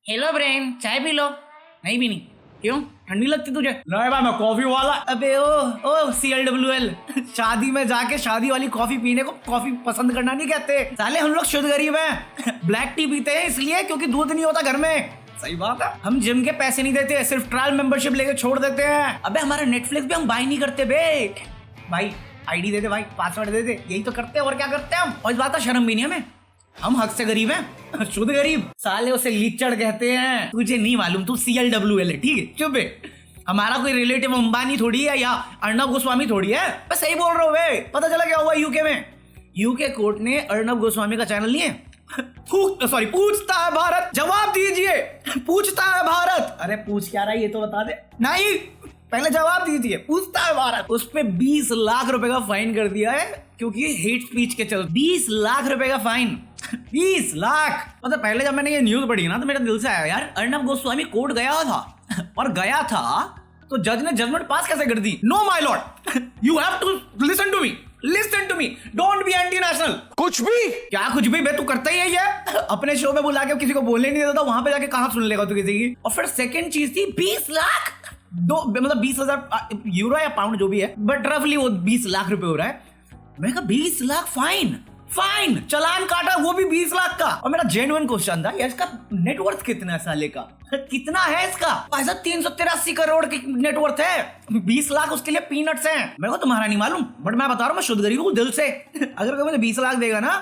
Hello brain, चाय P low. नहीं पीनी? क्यों, ठंडी लगती तुझे? नहीं भाई, मैं कॉफी वाला। अबे ओ CLWL, शादी में जाके शादी वाली कॉफी पीने को कॉफी पसंद करना नहीं कहते साले। हम लोग शुद्ध गरीब हैं, ब्लैक टी पीते हैं इसलिए क्योंकि दूध नहीं होता घर में। सही बात है। हम जिम के पैसे नहीं देते, सिर्फ ट्रायल मेंबरशिप लेके छोड़ देते हैं। अबे हमारा नेटफ्लिक्स भी हम बाय नहीं करते बे। भाई आईडी दे दे, भाई पासवर्ड दे दे, यही तो करते हैं और क्या करते हैं हम। और इस बात का शर्म भी नहीं हमें, हम हक से गरीब हैं, शुद्ध गरीब। साले उसे लीचड़ कहते हैं, तुझे नहीं मालूम, तू CLWL है, ठीक है, चुप है। हमारा कोई रिलेटिव अंबानी थोड़ी है या अर्नब गोस्वामी थोड़ी है। मैं सही बोल रहा हूँ बे। पता चला क्या हुआ यूके में? यूके कोर्ट ने अर्नब गोस्वामी का चैनल लिए सॉरी, पूछता है भारत, जवाब दीजिए, पूछता है भारत। अरे पूछ क्या रहा है ये तो बता दे। नहीं, पहले जवाब दीजिए, पूछता है भारत। उस पे 20 लाख रुपए का फाइन कर दिया है क्योंकि हेट स्पीच के चलते। 20 लाख रुपए का फाइन 20 लाख। मतलब पहले जब मैंने ये न्यूज पढ़ी ना तो मेरे दिल से आया यार, अर्नब गोस्वामी कोर्ट गया था और गया था तो जज ने जजमेंट पास कैसे कर दी? No my lord, you have to listen to me, don't be anti national. कुछ भी क्या कुछ भी बे, तू करता ही है ये। अपने शो में बुला के किसी को बोलने नहीं देता, वहां पे जाके कहां सुन लेगा तू किसी की। और फिर सेकंड चीज थी 20 लाख, मतलब 20,000 यूरो या पाउंड जो भी है, बट रफली वो 20 लाख रुपए हो रहा है। मैंने कहा 20 लाख फाइन, चलान काटा, वो भी 20 लाख का। और मेरा जेन्युइन क्वेश्चन था यार, इसका नेटवर्थ कितना है साले का? कितना है इसका? ऐसा 383 करोड़ की नेटवर्थ है, 20 लाख उसके लिए पीनट्स हैं। मेरे को तुम्हारा नहीं मालूम, बट मैं बता रहा हूँ, मैं शुद्ध गरीब हूँ दिल से। अगर कोई मुझे 20 लाख देगा ना,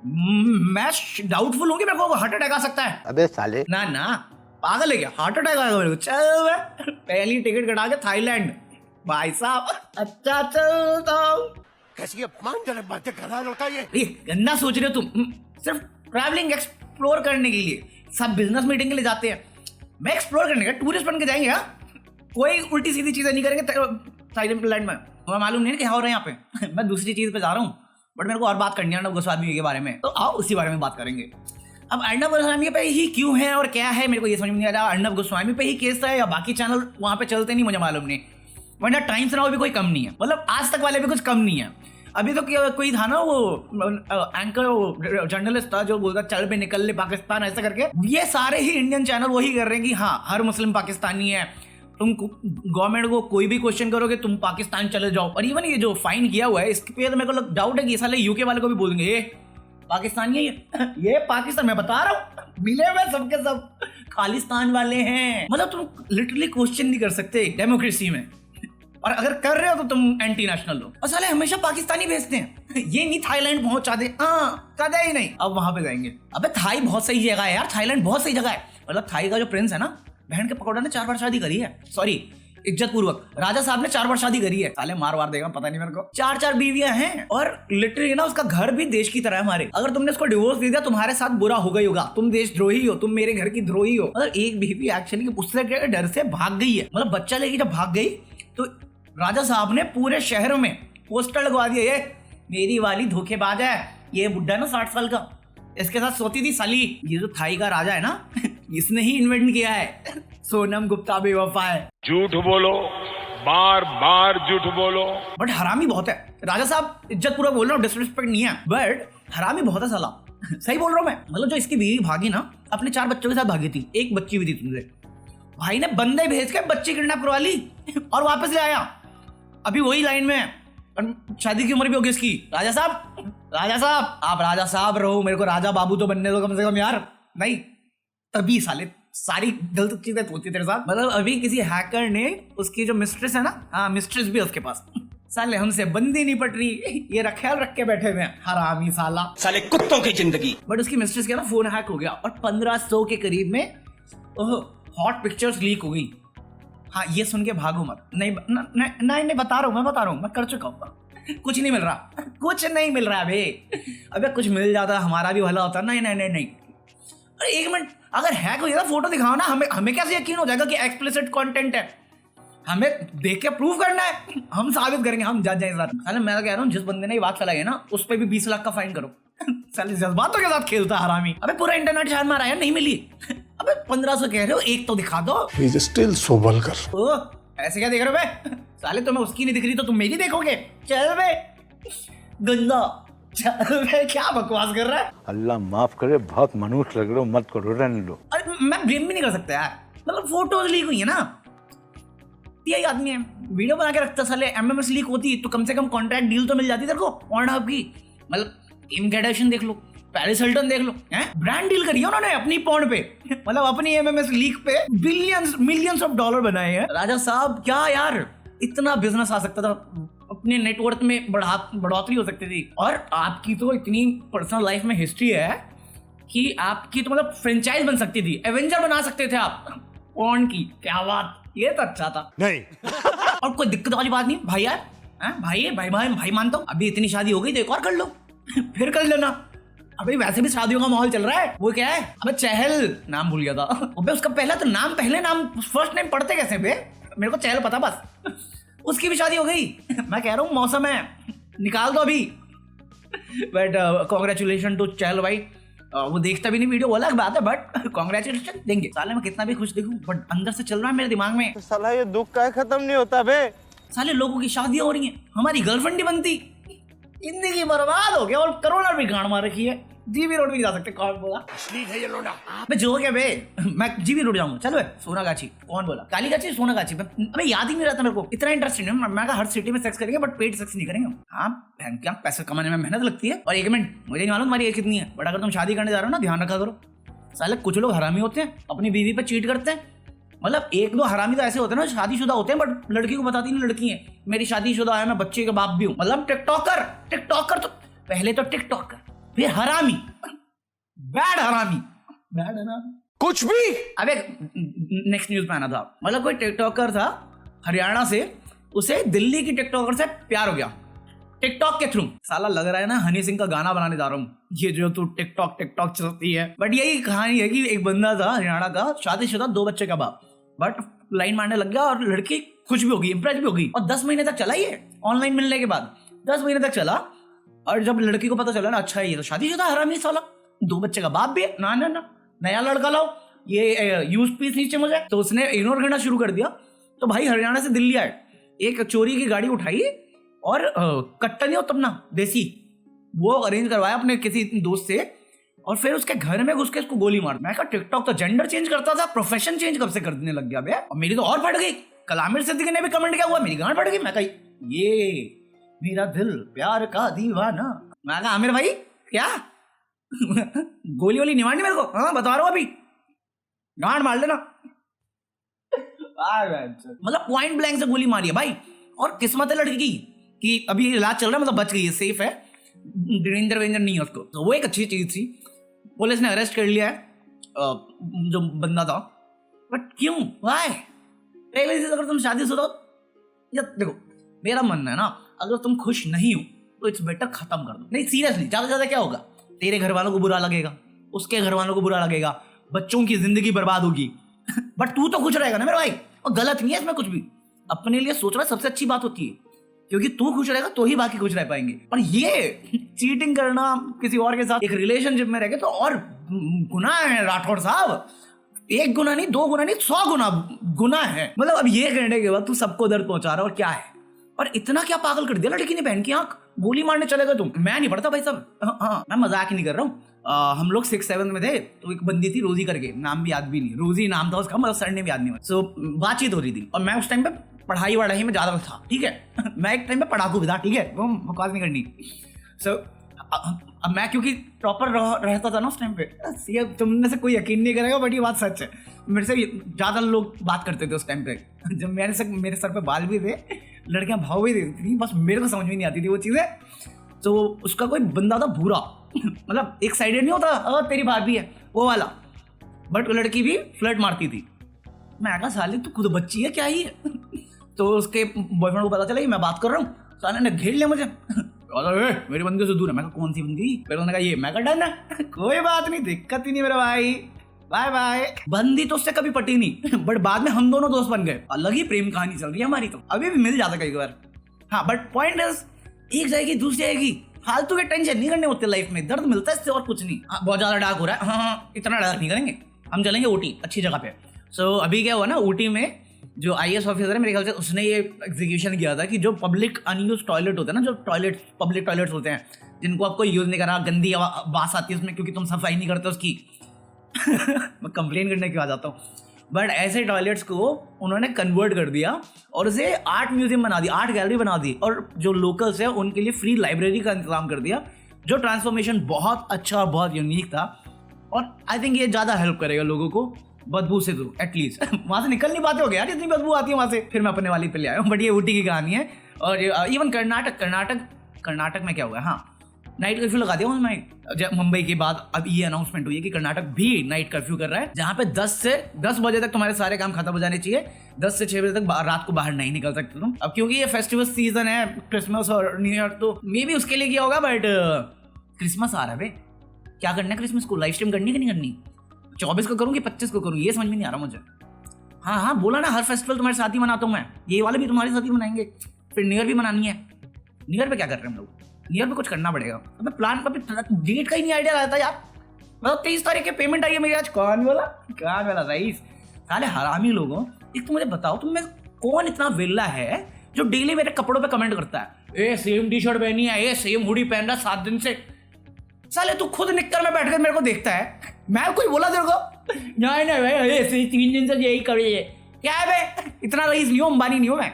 मैं डाउटफुल हूँ कि मेरे को हार्ट अटैक आ सकता है। अबे साले, ना पागल है क्या? हार्ट अटैक आएगा मेरे को? चल पहली टिकट कटा के थाईलैंड भाई साहब। अच्छा चलता हूँ। कैसी अपमानजनक बातें कर रहा होता है ये गंदा सोच रहे हो तुम। सिर्फ ट्रैवलिंग एक्सप्लोर करने के लिए, सब बिजनेस मीटिंग के लिए जाते हैं, मैं एक्सप्लोर करने का टूरिस्ट बन के जाएंगे। कोई उल्टी सीधी चीजें नहीं करेंगे थाईलैंड में। तुम्हें मालूम नहीं है क्या हो रहा है यहाँ पे। मैं दूसरी चीज पे जा रहा हूँ, बट मेरे को और बात करनी है अर्नब गोस्वामी के बारे में, तो आओ उसी बारे में बात करेंगे। अब अर्नब गोस्वामी पे ही क्यों है और क्या है, मेरे को ये समझ में नहीं आ रहा। अर्नब गोस्वामी पे ही केस है या बाकी चैनल वहां पे चलते नहीं, मुझे मालूम नहीं। वरना टाइम्स नाउ भी कोई कम नहीं है, मतलब आज तक वाले भी कुछ कम नहीं है। अभी तो कोई था ना वो एंकर जर्नलिस्ट था जो बोलता चल पे निकल ले पाकिस्तान, ऐसा करके। ये सारे ही इंडियन चैनल वही कर रहे हैं कि हाँ हर मुस्लिम पाकिस्तानी है, तुम गवर्नमेंट को कोई भी क्वेश्चन करोगे तुम पाकिस्तान चले जाओ। और इवन ये जो फाइन किया हुआ है इसके पे तो मेरे को डाउट है कि साले यूके वाले को भी बोलेंगे ये पाकिस्तानी है, ये पाकिस्तान। मैं बता रहा हूँ, मिले हुए सबके सब खालिस्तान वाले हैं। मतलब तुम लिटरली क्वेश्चन नहीं कर सकते डेमोक्रेसी में, और अगर कर रहे हो तो तुम एंटी नेशनल हो। और साले हमेशा पाकिस्तानी भेजते हैं, ये नहीं थाईलैंड पहुंचा दे, कदे ही नहीं। अब वहां पे जाएंगे। अबे थाई बहुत सही जगह है यार, थाईलैंड बहुत सही जगह है। मतलब थाई का जो प्रिंस है ना, बहन के पकौड़ा ने 4 बार शादी करी है, सॉरी इज्जत पूर्वक राजा साहब ने 4 बार शादी करी है। साले मार वार देगा पता नहीं मेरे को। 4 बीवियां हैं और लिटरली ना उसका घर भी देश की तरह है हमारे। अगर तुमने उसको डिवोर्स दे दिया तुम्हारे साथ बुरा होगा ही होगा, तुम देशद्रोही हो, तुम मेरे घर की द्रोही हो। मतलब एक बीवी एक्चुअली उससे डर से भाग गई है, मतलब बच्चा लेके जब भाग गई तो राजा साहब ने पूरे शहर में पोस्टर लगवा दिए, ये मेरी वाली धोखेबाज है, ये बुड्ढा ना 60 साल का, इसके साथ सोती थी साली। ये जो थाई का राजा है ना इसने ही इन्वेंट किया है। सोनम गुप्ता बेवफा है। झूठ बोलो, बार बार झूठ बोलो। बट हरामी बहुत है। राजा साहब इज्जत पूरा बोल रहा हूँ, डिसरिस्पेक्ट नहीं है, बट हरामी बहुत है साला। सही बोल रहा हूँ मैं। मतलब जो इसकी बीवी भागी ना, अपने 4 बच्चों के साथ भागी थी, एक बच्ची भी थी तुमसे, भाई ने बंदे भेज के बच्ची किडनैप करवा ली और वापस ले आया। अभी वही लाइन में है, शादी की उम्र भी होगी इसकी। राजा साहब आप राजा साहब रहो, मेरे को राजा बाबू तो बनने दो कम से कम यार। नहीं तभी साले सारी गलत चीजें होती तेरे साथ। मतलब अभी किसी हैकर ने उसकी जो मिस्ट्रेस है ना, हाँ मिस्ट्रेस भी उसके पास, साले हमसे बंदी नहीं पट रही, ये ख्याल रख के बैठे हुए हैं, हरामी साला, साले कुत्तों की जिंदगी। बट उसकी मिस्ट्रेस का ना फोन हैक हो गया और 1500 के करीब में हॉट पिक्चर्स लीक हो गई। हाँ ये सुन के भागो मत। नहीं बता रहा हूँ मैं कर चुका हूँ। कुछ नहीं मिल रहा बे। अबे कुछ मिल जाता हमारा भी भला होता। नहीं। अरे एक मिनट, अगर हैक हो जाता फोटो दिखाओ ना, हमें कैसे यकीन हो जाएगा कि एक्सप्लिसिट कंटेंट है? हमें देख के प्रूव करना है, हम साबित करेंगे, हम जज हैं इस बात। अरे मैं तो कह रहा हूँ जिस बंदे ने ये बात फैलाई है ना, उस पर भी 20 लाख का फाइन करो। साले जज्बातों के साथ खेलता हरामी। अबे पूरा इंटरनेट छान मारा यार, नहीं मिली। अबे 1500 कह रहे हो, एक तो दिखा दो। He is still so vulgar. ऐसे क्या देख रहे हो बे? साले तुम्हें उसकी नहीं दिख रही तो तुम मेरी देखोगे? चल बे गंदा क्या बकवास कर रहा है? अल्लाह माफ करे, बहुत मनुष्य लग रहे हो, मत करो, रहने लो। अरे मैं ब्लेम भी नहीं कर सकता यार, मतलब फोटोज लीक हुई है ना, यही आदमी है वीडियो बना के रखता, साले एमएमएस लीक होती तो कम से कम कॉन्ट्रैक्ट डील तो मिल जाती तेरे को पॉर्नहब की। मतलब किम कार्दाशियन देख लो, पेरिस हिल्टन देख लो, हैं ब्रांड डील करी है उन्होंने अपनी पॉर्न पे, मतलब अपनी एमएमएस लीक पे बिलियंस मिलियंस ऑफ डॉलर बनाए हैं। राजा साहब क्या यार, इतना बिजनेस आ सकता था, अपने नेटवर्थ में बढ़ोतरी हो सकती थी। और आपकी तो इतनी पर्सनल लाइफ में हिस्ट्री है कि आपकी तो मतलब फ्रेंचाइज बन सकती थी, एवेंजर बना सकते थे आप पॉर्न की। क्या बात, ये तो अच्छा था। नहीं और कोई दिक्कत वाली बात नहीं भाई यार, भाई मानता हूँ। अभी इतनी शादी हो गई तो एक और कर लो फिर कर लेना। अबे वैसे भी शादियों का माहौल चल रहा है, वो क्या है, अबे चहल नाम भूल गया था। अबे उसका पहले नाम फर्स्ट नेम पढ़ते कैसे बे, मेरे को चहल पता बस। उसकी भी शादी हो गई। मैं कह रहा हूँ मौसम है, निकाल दो अभी। बट कॉन्ग्रेचुलेशन टू चहल भाई। वो देखता भी नहीं वीडियो, वो अलग बात है, बट कॉन्ग्रेचुलेशन देंगे। साले मैं कितना भी खुश दिखूं, बट अंदर से चल रहा है मेरे दिमाग में, साला ये दुख का खत्म नहीं होता बे। साले लोगों की शादियां हो रही हैं, हमारी गर्लफ्रेंड नहीं बनती, जिंदगी बर्बाद हो गया। और करोड़ भी गांड मार रखी है, जीबी रोड भी नहीं जा सकते। कौन बोला है ये लोडा? अबे जो क्या बे, मैं जीबी रोड जाऊंगा, चलो सोनागाछी। कौन बोला? कालीगाछी, सोनागाछी। अबे याद ही नहीं रहता मेरे को, इतना इंटरेस्टिंग है। मैं कहा हर सिटी में सेक्स करेंगे, बट पेड सेक्स नहीं करेंगे। हाँ बहन, क्या पैसे कमाने में मेहनत लगती है। और एक मिनट, मुझे नहीं मालूम तुम्हारी एज कितनी है, बट अगर तुम शादी करने जा रहे हो ना, ध्यान रखा करो। साले कुछ लोग हरामी होते हैं, अपनी बीवी पे चीट करते हैं। मतलब एक दो हरामी तो ऐसे होते हैं ना, शादीशुदा होते हैं, बट लड़की को बताती नहीं लड़की है मेरी शादीशुदा है, मैं बच्चे के बाप भी हूँ। मतलब टिकटॉकर तो पहले तो टिकटॉकर, फिर हरामी, बैड हरामी। कुछ भी। अबे नेक्स्ट न्यूज में आना था, मतलब कोई टिकटॉकर था हरियाणा से, उसे दिल्ली की टिकटॉकर से प्यार हो गया टिकटॉक के थ्रू। साला लग रहा है ना हनी सिंह का गाना बनाने जा रहा हूँ, ये जो तू टिकटॉक चलती है। बट यही कहानी है कि एक बंदा था हरियाणा का, शादीशुदा, 2 बच्चे का बाप, बट लाइन मारने लग गया और लड़की खुश भी होगी, इंप्रेस भी होगी। और 10 महीने तक चला ये, ऑनलाइन मिलने के बाद 10 महीने तक चला। और जब लड़की को पता चला ना, अच्छा ये तो शादीशुदा हरामी साला, 2 बच्चे का बाप भी है, ना नया लड़का लाओ, ये यूज पीस नीचे मुझे, तो उसने इग्नोर करना शुरू कर दिया। तो भाई हरियाणा से दिल्ली आए, एक चोरी की गाड़ी उठाई और कट्टा नहीं होता अपना देसी, वो अरेंज करवाया अपने किसी दोस्त से, और फिर उसके घर में घुस के उसको गोली मार। मैं कहा टिकटॉक तो जेंडर चेंज करता था, प्रोफेशन चेंज कब से करने लग गया बे। और मेरी तो और फट गई। कल आमिर सिद्दीकी ने भी कमेंट किया हुआ, मेरी गांड फट गई। मैं कहा ये मेरा दिल प्यार का दीवाना। मैं कहा आमिर भाई क्या गोली वोली नहीं मारनी मेरे को, हाँ बता रहा हूँ, अभी गांड मार लेना। मतलब पॉइंट ब्लैंक से गोली मारी है भाई। और किस्मत है लड़की की कि अभी इलाज चल रहा है, मतलब बच गई है, सेफ है, डेंजर वेंजर नहीं है उसको, तो वो एक अच्छी चीज थी। पुलिस ने अरेस्ट कर लिया है जो बंदा था। बट क्यों, वाई? पहले से अगर तुम शादीशुदा हो, या देखो मेरा मानना है ना, अगर तुम खुश नहीं हो तो इट्स बेटर खत्म कर दो। नहीं सीरियसली, ज्यादा से ज्यादा क्या होगा, तेरे घर वालों को बुरा लगेगा, उसके घर वालों को बुरा लगेगा, बच्चों की जिंदगी बर्बाद होगी। बट तू तो खुश रहेगा ना मेरे भाई, और गलत नहीं है इसमें कुछ भी। अपने लिए सोचना सबसे अच्छी बात होती है, क्योंकि तू खुश रहेगा तो ही बाकी खुश रह पाएंगे। और ये चीटिंग करना किसी और के साथ एक रिलेशनशिप में रह गए तो और गुनाह है राठौड़ साहब। 1 गुना नहीं, 2 गुना नहीं, 100 गुना है। मतलब अब ये करने के बाद तू सबको दर्द पहुंचा रहा है, और क्या है। और इतना क्या पागल कर दिया लड़की ने, बहन की आंख, गोली मारने चले गए तुम। मैं नहीं पढ़ता भाई साहब, हाँ मैं मजाक ही नहीं कर रहा हूँ। हम लोग 6-7 में थे, तो एक बंदी थी रोजी करके, नाम भी याद भी नहीं, रोजी नाम था उसका, मतलब सरनेम भी याद नहीं। सो बातचीत हो रही थी, और मैं उस टाइम पे पढ़ाई वढ़ाई में ज्यादा था, ठीक है। मैं एक टाइम पे पढ़ाकू भी था, ठीक है, वो बकवास नहीं करनी। सो अब मैं क्योंकि प्रॉपर रहता था ना उस टाइम पे, ये तुमने से कोई यकीन नहीं करेगा, बट ये बात सच है। मेरे से ज्यादा लोग बात करते थे उस टाइम पे, जब मेरे सर पे बाल भी थे, लड़कियां भाव भी देती थी, बस मेरे को समझ में नहीं आती थी वो चीजें। तो उसका कोई बंदा था भूरा, मतलब एक साइडेड नहीं होता, तेरी भाभी है वो वाला, बट लड़की भी फ्लर्ट मारती थी। मैं कहा साले तू खुद बच्ची है क्या ही है। तो उसके बॉयफ्रेंड को पता चला कि मैं बात कर रहा हूँ, साले ने घेर लिया मुझे, मेरी बंदी से दूर है। मैं कहा कौन सी बंदी? फिर उन्होंने कहा ये। मैं कहा डन है, कोई बात नहीं, दिक्कत ही नहीं मेरा भाई, बाय बाय। बंदी तो उससे कभी पटी नहीं, बट बाद में हम दोनों दोस्त बन गए, अलग ही प्रेम कहानी चल रही है हमारी, तो अभी भी मिल जाता कई बार। हाँ बट पॉइंट इज, एक जाएगी दूसरी आएगी, फालतू के टेंशन नहीं करने होते लाइफ में, दर्द मिलता है इससे और कुछ नहीं। हाँ बहुत ज्यादा डार्क हो रहा है, हाँ इतना डार्क नहीं करेंगे, हम चलेंगे ऊटी, अच्छी जगह पे। सो अभी क्या हुआ ना, ऊटी में जो IAS ऑफिसर है मेरे ख्याल से, उसने ये एग्जीक्यूशन किया था कि जो पब्लिक अनयूज टॉयलेट होते हैं ना, जो पब्लिक टॉयलेट्स होते हैं, जिनको आपको यूज नहीं करना, गंदी बास आती है उसमें क्योंकि तुम सफाई नहीं करते उसकी। मैं कंप्लेन करने क्यों आ जाता हूँ। बट ऐसे टॉयलेट्स को उन्होंने कन्वर्ट कर दिया और उसे आर्ट म्यूजियम बना दिया, आर्ट गैलरी बना दी, और जो लोकल्स है उनके लिए फ्री लाइब्रेरी का इंतजाम कर दिया, जो ट्रांसफॉर्मेशन बहुत अच्छा और बहुत यूनिक था। और आई थिंक ये ज़्यादा हेल्प करेगा लोगों को बदबू से तो एटलीस्ट वहाँ से निकल नहीं पाते हो गया यार, इतनी बदबू आती है वहाँ से। फिर मैं अपने वाली पे ले आया हूँ, बट ये ऊटी की कहानी है। और इवन कर्नाटक में क्या हुआ, हाँ नाइट कर्फ्यू लगा दिया उन्होंने मुंबई के बाद। अब ये अनाउंसमेंट हुई है कि कर्नाटक भी नाइट कर्फ्यू कर रहा है, जहाँ पे 10 बजे तक तुम्हारे सारे काम खत्म हो जाने चाहिए। 10 से 6 बजे तक रात को बाहर नहीं निकल सकते तुम। अब क्योंकि ये फेस्टिवल सीजन है, क्रिसमस और न्यू ईयर, तो मे भी उसके लिए किया होगा। बट क्रिसमस आ रहा है, क्या करना है क्रिसमस को, लाइव स्ट्रीम करनी कि नहीं करनी? 24 को करूँ कि 25 को करूँ, ये समझ में नहीं आ रहा मुझे। हाँ बोला ना, हर फेस्टिवल तुम्हारे साथ ही मनाता हूँ मैं, ये वाले भी तुम्हारे साथ ही मनाएंगे। फिर न्यू ईयर भी मनानी है। न्यू ईयर पे क्या कर रहे हैं हम लोग? न्यू ईयर पे कुछ करना पड़ेगा। अबे प्लान का भी डेट का ही नहीं आइडिया रहता यार। मतलब 23 तारीख की पेमेंट आई है मेरी आज। कौन बोला रईस? साले हरामी लोगों। एक तो मुझे बताओ, तुम में कौन इतना वेला है जो डेली मेरे कपड़ों पे कमेंट करता है, ए सेम टी शर्ट पहनी है, ए सेम हुडी पहन रहा 7 दिन से। साले तू खुद निक्कर में बैठ कर मेरे को देखता है, मैं कोई बोला तेरे को? नहीं भाई, ऐसे 3 दिन से यही करिए। क्या है बे, इतना रईस नहीं हूँ, अंबानी नहीं हूँ मैं।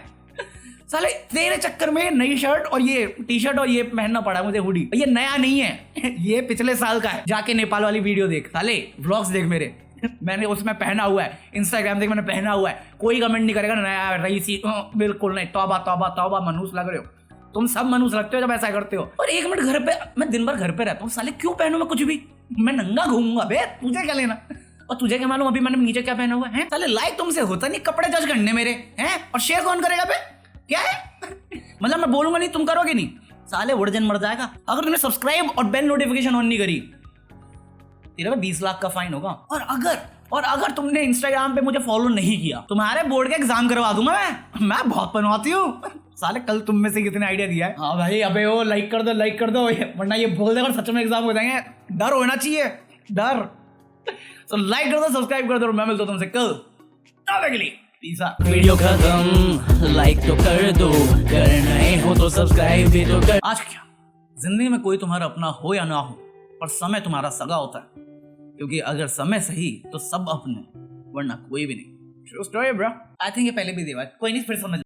साले तेरे चक्कर में नई शर्ट और ये टी शर्ट और ये पहनना पड़ा मुझे हुडी। ये नया नहीं है, ये पिछले साल का है। जाके नेपाल वाली वीडियो देख, साले व्लॉग्स देख मेरे, मैंने उसमें पहना हुआ है। इंस्टाग्राम देख, मैंने पहना हुआ है। कोई कमेंट नहीं करेगा नया रईसी, बिल्कुल नहीं। तौबा मनूस लग रहे हो तुम, सब मनूस लगते हो जब ऐसा करते हो। और 1 मिनट घर पे, मैं दिन भर घर पे रहता हूँ, साले क्यों पहनूं मैं कुछ भी? मैं नंगा घूमूंगा बे, तुझे क्या लेना? और तुझे क्या मालूम अभी मैंने नीचे क्या पहना हुआ है? साले लाइक तुमसे होता नहीं कपड़े जज करने मेरे हैं, और शेयर कौन करेगा बे? क्या है? मतलब मैं बोलूंगा नहीं, तुम करोगे नहीं, साले वर्जन मर जाएगा। अगर तुमने सब्सक्राइब और बेल नोटिफिकेशन ऑन नहीं करी, तेरा 20 लाख का फाइन होगा। और अगर तुमने इंस्टाग्राम पे मुझे फॉलो नहीं किया, तुम्हारे बोर्ड का एग्जाम करवा दूंगा मैं बहुत बनवाती हूँ। साले कल तुम में से कितने आइडिया दिया है? हाँ भाई, अबे वो लाइक कर दो वरना ये बोल देगा सच में एग्जाम हो जाएंगे। डर होना चाहिए, डर। तो लाइक कर दो, सब्सक्राइब कर दो, मैं मिलता हूँ तुमसे कल। वीडियो खत्म, लाइक तो कर दो, करना ही हो तो सब्सक्राइब भी तो कर। आज क्या जिंदगी में कोई तुम्हारा अपना हो या ना हो, पर समय तुम्हारा सगा होता है, क्योंकि अगर समय सही तो सब अपने, वरना कोई भी नहीं। True story bro. I think ये पहले भी दिया, कोई नहीं, फिर समझ